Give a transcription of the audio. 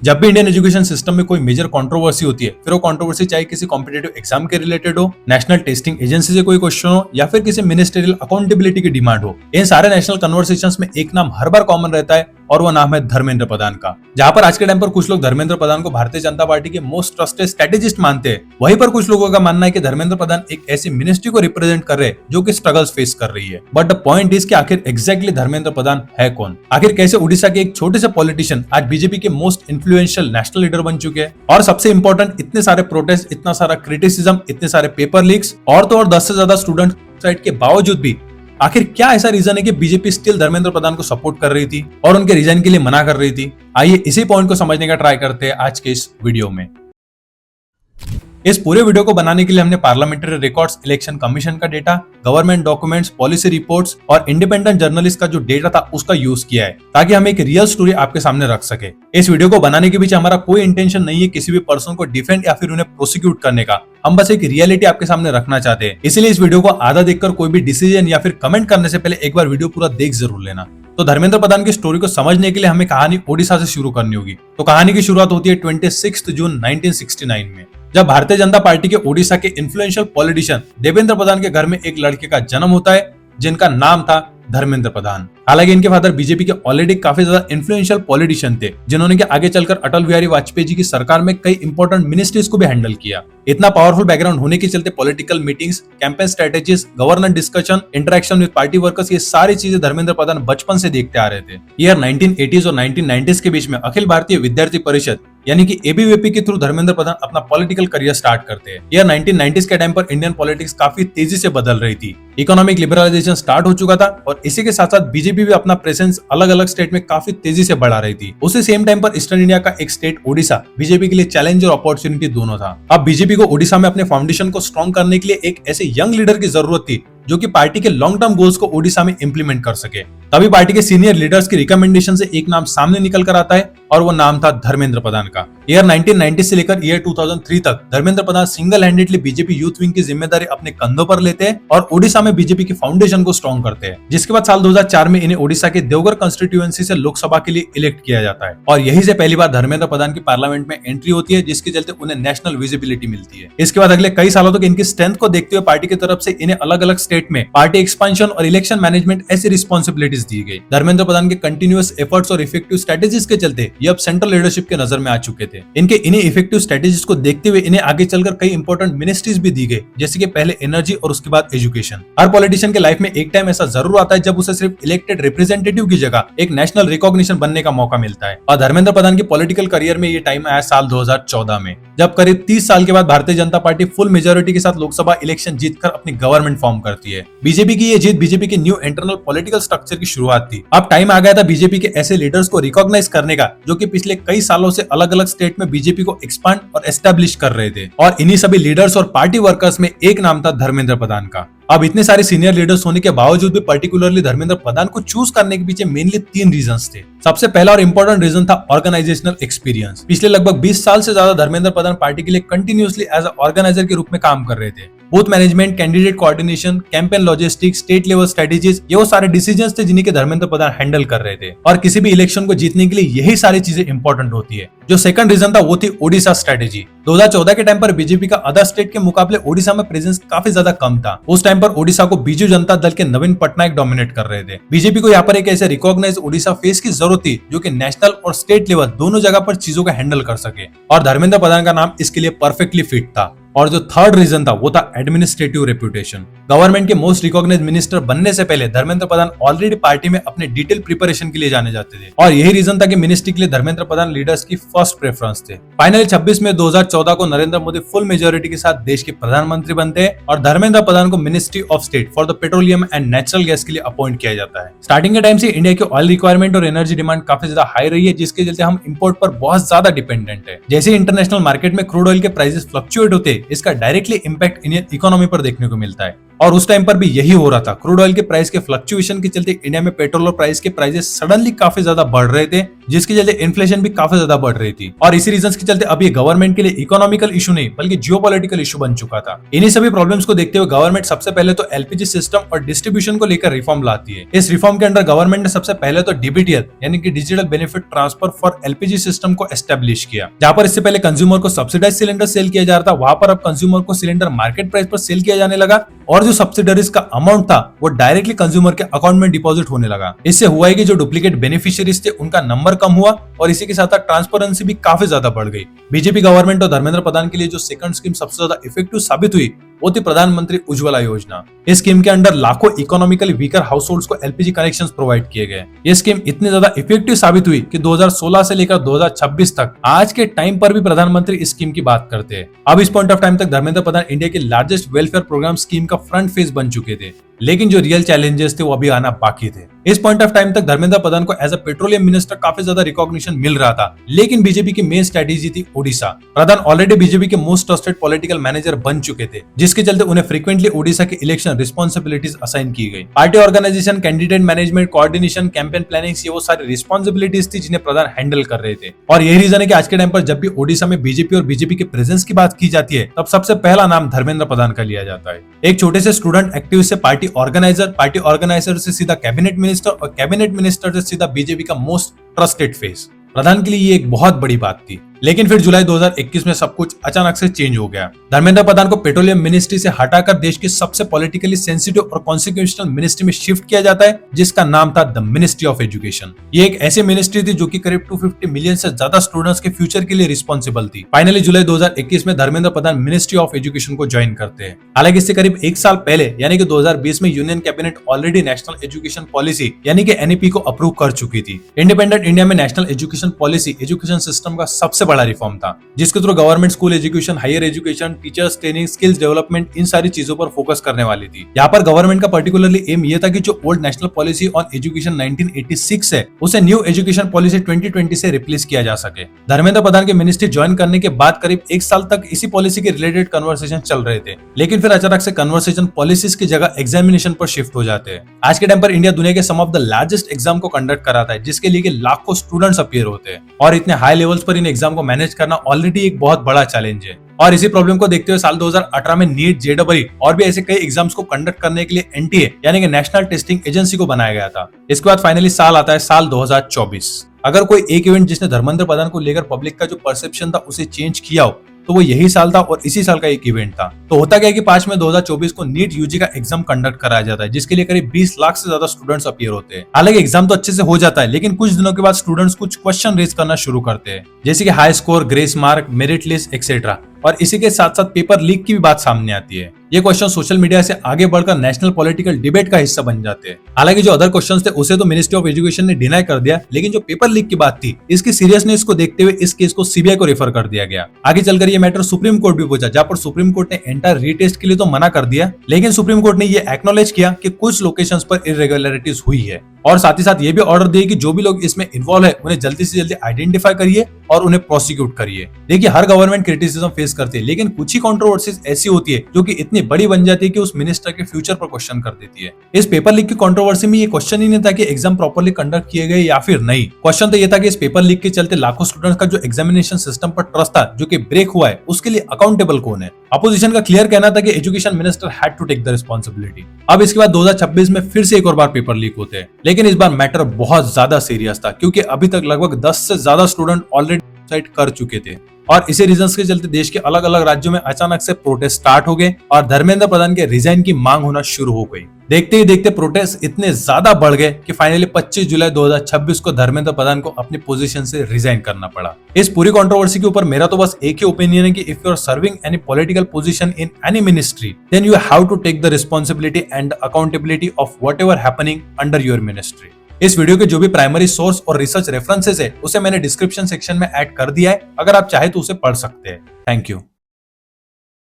जब भी Indian education system में कोई मेजर कंट्रोवर्सी होती है, फिर वो कंट्रोवर्सी चाहे किसी कॉम्पिटेटिव एग्जाम के रिलेटेड हो, नेशनल टेस्टिंग एजेंसी से कोई क्वेश्चन हो या फिर किसी मिनिस्ट्रियल अकाउंटेबिलिटी की डिमांड हो, इन सारे नेशनल कन्वर्सेशंस में एक नाम हर बार कॉमन रहता है और वो नाम है धर्मेंद्र प्रधान का। जहां पर आज के टाइम पर कुछ लोग धर्मेंद्र प्रधान को भारतीय जनता पार्टी के मोस्ट ट्रस्टेड स्ट्रेटेजिस्ट मानते हैं, वहीं पर कुछ लोगों का मानना है कि धर्मेंद्र प्रधान एक ऐसी मिनिस्ट्री को रिप्रेजेंट कर रहे हैं जो कि स्ट्रगल्स फेस कर रही है। बट द पॉइंट इज कि आखिर एग्जैक्टली धर्मेंद्र प्रधान है कौन? आखिर कैसे उड़ीसा के एक छोटे से पॉलिटिशियन आज बीजेपी के मोस्ट इन्फ्लुएंशियल नेशनल लीडर बन चुके हैं? और सबसे इंपॉर्टेंट, इतने सारे प्रोटेस्ट, इतना सारा क्रिटिसिज्म, इतने सारे पेपर लीक्स और तो और 10 से ज्यादा स्टूडेंट सुसाइड के बावजूद भी आखिर क्या ऐसा रीजन है कि बीजेपी स्टिल धर्मेंद्र प्रधान को सपोर्ट कर रही थी और उनके रिजाइन के लिए मना कर रही थी? आइए इसी पॉइंट को समझने का ट्राई करते हैं आज के इस वीडियो में। इस पूरे वीडियो को बनाने के लिए हमने पार्लियामेंट्री रिकॉर्ड्स, इलेक्शन कमीशन का data, government documents, policy reports और इंडिपेंडेंट जर्नलिस्ट का जो डेटा था उसका यूज किया है ताकि हम एक रियल स्टोरी आपके सामने रख सके। इस वीडियो को बनाने के पीछे हमारा कोई इंटेंशन नहीं है किसी भी पर्सन को डिफेंड या फिर उन्हें प्रोसिक्यूट करने का। हम बस एक रियलिटी आपके सामने रखना चाहते हैं। इसलिए इस वीडियो को आधा देखकर कोई भी डिसीजन या फिर कमेंट करने से पहले एक बार वीडियो पूरा देख जरूर लेना। तो धर्मेंद्र प्रधान की स्टोरी को समझने के लिए हमें कहानी ओडिशा से शुरू करनी होगी। तो कहानी की शुरुआत होती है 26 जून 1969 में, जब भारतीय जनता पार्टी के ओडिशा के इन्फ्लुएंशियल पॉलिटिशियन देवेंद्र प्रधान के घर में एक लड़के का जन्म होता है जिनका नाम था धर्मेंद्र प्रधान। हालांकि इनके फादर बीजेपी के ऑलरेडी काफी ज्यादा इन्फ्लुएंशियल पॉलिटिशियन थे, जिन्होंने कि आगे चलकर अटल बिहारी वाजपेयी जी की सरकार में कई इंपॉर्टेंट मिनिस्ट्रीज को भी हैंडल किया। इतना पावरफुल बैकग्राउंड होने के चलते political meetings, campaign strategies, governor discussion, interaction with party workers, ये सारी चीजें धर्मेंद्र प्रधान बचपन से देखते आ रहे थे। ईयर 1980s और 1990s के बीच में अखिल भारतीय विद्यार्थी परिषद यानी कि एबीवीपी के थ्रू धर्मेंद्र प्रधान अपना पॉलिटिकल करियर स्टार्ट करते हैं। ईयर 1990s के टाइम पर इंडियन पॉलिटिक्स काफी तेजी से बदल रही थी। इकोनॉमिक लिबरलाइजेशन स्टार्ट हो चुका था और इसी के साथ साथ बीजेपी भी अपना प्रेजेंस अलग अलग स्टेट में काफी तेजी से बढ़ा रही थी। उसी सेम टाइम पर ईस्टर्न इंडिया का एक स्टेट ओडिशा बीजेपी के लिए चैलेंज और अपॉर्चुनिटी दोनों था। अब बीजेपी को ओडिशा में अपने फाउंडेशन को स्ट्रॉन्ग करने के लिए एक ऐसे यंग लीडर की जरूरत थी जो कि पार्टी के लॉन्ग टर्म गोल्स को ओडिशा में इंप्लीमेंट कर सके। तभी पार्टी के सीनियर लीडर्स की रिकमेंडेशन से एक नाम सामने निकल कर आता है और वो नाम था धर्मेंद्र प्रधान का। ईयर 1990 से लेकर ईयर 2003 तक Dharmendra Pradhan single handedly BJP youth wing की जिम्मेदारी अपने कंधों पर लेते हैं और ओडिशा में बीजेपी की फाउंडेशन को स्ट्रॉन्ग करते हैं। जिसके बाद साल 2004 में इन्हें ओडिशा के देवघर कंस्टिट्यूएंसी से लोकसभा के लिए इलेक्ट किया जाता है और यही से पहली बार धर्मेंद्र प्रधान की पार्लियामेंट में एंट्री होती है, जिसके चलते उन्हें नेशनल विजिबिलिटी मिलती है। इसके बाद अगले कई सालों तक इनकी स्ट्रेंथ को देखते हुए पार्टी की तरफ से इन्हें अलग अलग स्टेट में पार्टी एक्सपेंशन और इलेक्शन मैनेजमेंट ऐसी रिस्पॉन्सिबिलिटीज दी गई। धर्मेंद्र प्रधान के कंटिन्यूअस एफर्ट्स और इफेक्टिव स्ट्रेटेजीज के चलते ये अब सेंट्रल लीडरशिप के नजर में आ चुके थे। इनके इन्हीं इफेक्टिव स्ट्रेटेजीज को देखते हुए इन्हें आगे चलकर कई इंपॉर्टेंट मिनिस्ट्रीज भी दी गई, जैसे कि पहले एनर्जी और उसके बाद एजुकेशन। हर पॉलिटिशियन के लाइफ में एक टाइम ऐसा जरूर आता है जब उसे सिर्फ इलेक्टेड रिप्रेजेंटेटिव की जगह एक नेशनल रिकॉग्निशन बनने का मौका मिलता है और धर्मेंद्र प्रधान की पॉलिटिकल करियर में ये टाइम आया साल 2014 में, जब करीब 30 साल के बाद Bharatiya Janata party full majority के साथ लोकसभा इलेक्शन जीतकर अपनी गवर्नमेंट फॉर्म करती है। बीजेपी की ये जीत बीजेपी के न्यू इंटरनल पॉलिटिकल स्ट्रक्चर की शुरुआत थी। अब टाइम आ गया था बीजेपी के ऐसे लीडर्स को रिकॉग्नाइज करने का जो कि पिछले कई सालों से अलग अलग स्टेट में बीजेपी को एक्सपांड और एस्टेब्लिश कर रहे थे और इन्हीं सभी लीडर्स और पार्टी वर्कर्स में एक नाम था धर्मेंद्र प्रधान का। अब इतने सारे सीनियर लीडर्स होने के बावजूद भी पर्टिकुलरली धर्मेंद्र प्रधान को चूज करने के पीछे मेनली 3 रीजंस थे। सबसे पहला और इंपॉर्टेंट रीजन था ऑर्गेनाइजेशनल एक्सपीरियंस। पिछले लगभग 20 साल से ज्यादा धर्मेंद्र प्रधान पार्टी के लिए कंटिन्यूअसली एज अ ऑर्गेनाइजर के रूप में काम कर रहे थे। Booth management, candidate coordination, campaign logistics, state level strategies, ये वो सारे डिसीजंस थे जिन्हें के धर्मेंद्र प्रधान हैंडल कर रहे थे और किसी भी इलेक्शन को जीतने के लिए यही सारी चीजें इंपॉर्टेंट होती है। जो सेकंड रीजन था वो थी ओडिशा स्ट्रेटेजी। 2014 के टाइम पर बीजेपी का अदर स्टेट के मुकाबले ओडिशा में प्रेजेंस काफी ज्यादा कम था। उस टाइम पर ओडिशा को बीजू जनता दल के नवीन पटनायक डोमिनेट कर रहे थे। बीजेपी को यहाँ पर एक ऐसे रिकॉग्नाइज ओडिशा फेस की जरूरत थी जो कि नेशनल और स्टेट लेवल दोनों जगह पर चीजों को हैंडल कर सके और धर्मेंद्र प्रधान का नाम इसके लिए परफेक्टली फिट था। और जो थर्ड रीजन था वो था एडमिनिस्ट्रेटिव रेपुटेशन। गवर्नमेंट के मोस्ट रिकॉग्नाइज्ड मिनिस्टर बनने से पहले धर्मेंद्र प्रधान ऑलरेडी पार्टी में अपने डिटेल प्रिपरेशन के लिए जाने जाते थे और यही रीजन था कि मिनिस्ट्री के लिए धर्मेंद्र प्रधान लीडर्स की फर्स्ट प्रेफरेंस थे। फाइनली 26 मई 2014 को नरेंद्र मोदी फुल मेजोरिटी के साथ देश के प्रधानमंत्री बनते हैं और धर्मेंद्र प्रधान को ministry of state for the petroleum and natural gas के लिए अपॉइंट किया जाता है। स्टार्टिंग के टाइम से इंडिया की ऑयल रिक्वायरमेंट और एनर्जी डिमांड काफी ज्यादा हाई रही है, जिसके चलते हम इंपोर्ट पर बहुत ज्यादा डिपेंडेंट है। जैसे इंटरनेशनल मार्केट में क्रूड ऑयल के प्राइसेस फ्लक्चुएट होते हैं, इसका डायरेक्टली इंपैक्ट इंडियन इकोनॉमी पर देखने को मिलता है। और उस टाइम पर भी यही हो रहा था। क्रूड ऑयल के प्राइस के फ्लक्चुएशन के चलते इंडिया में पेट्रोल और प्राइस के प्राइसेस सडनली काफी ज्यादा बढ़ रहे थे, जिसके चलते इन्फ्लेशन भी काफी ज्यादा बढ़ रही थी। और इसी रीजन के चलते अब ये गवर्नमेंट के लिए इकोनॉमिकल इशू नहीं बल्कि जियोपॉलिटिकल इशू बन चुका था। इन्हीं सभी प्रॉब्लम्स को देखते हुए गवर्नमेंट सबसे पहले तो एलपीजी सिस्टम और डिस्ट्रीब्यूशन को लेकर रिफॉर्म लाती है। इस रिफॉर्म के अंडर गवर्नमेंट ने सबसे पहले तो डीबीटीएल यानी कि digital benefit transfer for LPG system को एस्टेब्लिश किया, जहां पर इससे पहले कंज्यूमर को सब्सिडाइज सिलेंडर सेल किया जा रहा था, वहां पर अब कंज्यूमर को सिलेंडर मार्केट प्राइस पर सेल किया जाने लगा और जो सब्सिडरीज का अमाउंट था वो डायरेक्टली कंज्यूमर के अकाउंट में डिपॉजिट होने लगा। इससे हुआ है कि जो डुप्लीकेट बेनिफिशियरीज थे उनका नंबर कम हुआ और इसी के साथ ट्रांसपेरेंसी भी काफी ज्यादा बढ़ गई। बीजेपी गवर्नमेंट और धर्मेंद्र प्रधान के लिए जो सेकंड स्कीम सबसे ज्यादा इफेक्टिव साबित हुई वो थी प्रधानमंत्री उज्ज्वला योजना। इस स्कीम के अंडर लाखों इकोनॉमिकली वीकर हाउसहोल्ड्स को एलपीजी कनेक्शंस प्रोवाइड किए गए। ये स्कीम इतनी ज्यादा इफेक्टिव साबित हुई कि 2016 से लेकर 2026 तक आज के टाइम पर भी प्रधानमंत्री इस स्कीम की बात करते हैं। अब इस पॉइंट ऑफ टाइम तक धर्मेंद्र प्रधान इंडिया के लार्जेस्ट वेलफेयर प्रोग्राम स्कीम का फ्रंट फेस बन चुके थे, लेकिन जो रियल चैलेंजेस थे वो अभी आना बाकी थे। इस पॉइंट ऑफ टाइम तक धर्मेंद्र प्रधान को एज अ पेट्रोलियम मिनिस्टर काफी ज्यादा रिकॉग्निशन मिल रहा था, लेकिन बीजेपी की मेन स्ट्रेटेजी थी ओडिशा। प्रधान ऑलरेडी बीजेपी के मोस्ट ट्रस्टेड पॉलिटिकल मैनेजर बन चुके थे, जिसके चलते उन्हें फ्रीक्वेंटली ओडिशा के इलेक्शन रिस्पॉन्सिबिलिटीज असाइन की गई। Party organisation, candidate management, coordination, campaign planning, ये वो सारी रिस्पॉन्सिबिलिटीज थी जिन्हें प्रधान हैंडल कर रहे थे। और यही रीजन है कि आज के टाइम पर जब भी ओडिशा में बीजेपी और बीजेपी के प्रेजेंस की बात की जाती है तब सबसे पहला नाम धर्मेंद्र प्रधान का लिया जाता है। एक छोटे से स्टूडेंट एक्टिविस्ट से पार्टी ऑर्गेनाइजर से सीधा कैबिनेट मिनिस्टर और कैबिनेट मिनिस्टर से सीधा बीजेपी का मोस्ट ट्रस्टेड फेस। प्रधान के लिए ये एक बहुत बड़ी बात थी। लेकिन फिर जुलाई 2021 में सब कुछ अचानक से चेंज हो गया। धर्मेंद्र प्रधान को पेट्रोलियम मिनिस्ट्री से हटाकर देश की सबसे पॉलिटिकली सेंसिटिव और कॉन्सिक्वेंशियल मिनिस्ट्री में शिफ्ट किया जाता है, जिसका नाम था द मिनिस्ट्री ऑफ एजुकेशन। ये एक ऐसी मिनिस्ट्री थी जो कि करीब 250 मिलियन से ज्यादा स्टूडेंट्स के फ्यूचर के लिए रिस्पॉन्सिबल थी। फाइनली जुलाई 2021 में Dharmendra Pradhan ministry of education को ज्वाइन करते हैं। हालांकि इससे करीब एक साल पहले यानी कि 2020 में union cabinet already national education policy यानी कि एनईपी को अप्रूव कर चुकी थी। इंडिपेंडेंट इंडिया में national education policy education system का सबसे बड़ा रिफॉर्म था, जिसके through government school education, higher education, teachers training, skills development, इन सारी चीजों पर फोकस करने वाली थी। यहाँ पर गवर्नमेंट का पर्टिकुलरली एम ये था कि जो old national policy on education 1986 है उसे न्यू एजुकेशन पॉलिसी 2020 से रिप्लेस किया जा सके। धर्मेंद्र प्रधान के मिनिस्ट्री ज्वाइन करने के बाद करीब एक साल तक इसी पॉलिसी के रिलेटेड कन्वर्सेशन चल रहे थे, लेकिन फिर अचानक से कन्वर्सेशन पॉलिसीज की जगह एग्जामिनेशन पर शिफ्ट हो जाते हैं। आज के टाइम पर इंडिया दुनिया के सम ऑफ द लार्जेस्ट एग्जाम को कंडक्ट कराता है, जिसके लिए लाखों स्टूडेंट्स अपीयर होते हैं और इतने हाई लेवल्स पर इन एग्जाम को मैनेज करना ऑलरेडी एक बहुत बड़ा चैलेंज है। और इसी प्रॉब्लम को देखते हुए साल 2018 में नीट, जेईई और भी ऐसे कई एग्जाम्स को कंडक्ट करने के लिए एनटीए यानी कि नेशनल टेस्टिंग एजेंसी को बनाया गया था। इसके बाद फाइनली साल आता है साल 2024। अगर कोई एक इवेंट जिसने धर्मेंद्र प्रधान को लेकर पब्लिक का जो परसेप्शन था उसे चेंज किया हो तो वो यही साल था और इसी साल का एक इवेंट था। तो होता क्या कि 5 मई 2024 को नीट यूजी का एग्जाम कंडक्ट कराया जाता है, जिसके लिए करीब 20 लाख से ज्यादा स्टूडेंट्स अपीयर होते हैं। हालांकि एग्जाम तो अच्छे से हो जाता है, लेकिन कुछ दिनों के बाद स्टूडेंट्स कुछ क्वेश्चन रेज करना शुरू करते हैं, जैसे कि high score, grace mark, merit list etcetera. और इसी के साथ साथ पेपर लीक की भी बात सामने आती है। ये क्वेश्चन सोशल मीडिया से आगे बढ़कर नेशनल पॉलिटिकल डिबेट का हिस्सा बन जाते हैं। हालांकि जो अदर क्वेश्चंस थे उसे तो मिनिस्ट्री ऑफ एजुकेशन ने डिनाई कर दिया, लेकिन जो पेपर लीक की बात थी इसकी सीरियसनेस को देखते हुए इस केस को सीबीआई को रेफर कर दिया गया। आगे चलकर ये मैटर सुप्रीम कोर्ट भी पहुंचा, जहां पर सुप्रीम कोर्ट ने एंटायर रीटेस्ट के लिए तो मना कर दिया, लेकिन सुप्रीम कोर्ट ने ये एक्नॉलेज किया कि कुछ लोकेशंस पर इरेगुलरिटीज हुई है और साथ ही साथ ये भी ऑर्डर दिए कि जो भी लोग इसमें इन्वॉल्व है उन्हें जल्दी से जल्दी आइडेंटिफाई करिए और उन्हें प्रोसिक्यूट करिए। देखिए, हर गवर्नमेंट क्रिटिसिज्म फेस करती है, लेकिन कुछ ही कंट्रोवर्सीज ऐसी होती है जो कि इतनी बड़ी बन जाती है कि उस मिनिस्टर के फ्यूचर पर क्वेश्चन कर देती है। इस पेपर लीक की कंट्रोवर्सी में ये क्वेश्चन ही नहीं था कि एग्जाम प्रॉपर्ली कंडक्ट किए गए या फिर नहीं। क्वेश्चन तो ये था कि इस पेपर लीक के चलते लाखों स्टूडेंट्स का जो एग्जामिनेशन सिस्टम पर ट्रस्ट था जो कि ब्रेक हुआ है, उसके लिए अकाउंटेबल कौन है। अपोजिशन का क्लियर कहना था कि education minister had to take the responsibility. अब इसके बाद 2026 में फिर से एक और बार पेपर लीक होते हैं, लेकिन इस बार मैटर बहुत ज्यादा सीरियस था, क्योंकि अभी तक लगभग 10 से ज्यादा स्टूडेंट ऑलरेडी सुसाइड कर चुके थे और इसी रीजंस के चलते देश के अलग अलग राज्यों में अचानक से प्रोटेस्ट स्टार्ट हो गए और धर्मेंद्र प्रधान के रिजाइन की मांग होना शुरू हो गई। देखते ही देखते प्रोटेस्ट इतने ज्यादा बढ़ गए कि फाइनली 25 जुलाई 2026 को धर्मेंद्र प्रधान को अपनी पोजीशन से रिजाइन करना पड़ा। इस पूरी कंट्रोवर्सी के ऊपर मेरा तो बस एक ही ओपिनियन है कि if you are serving any political position in any ministry, then you have to take the responsibility and accountability of whatever happening under your ministry. इस वीडियो के जो भी प्राइमरी सोर्स और रिसर्च रेफरेंसेस है उसे मैंने डिस्क्रिप्शन सेक्शन में add कर दिया है, अगर आप चाहे तो उसे पढ़ सकते हैं। Thank you.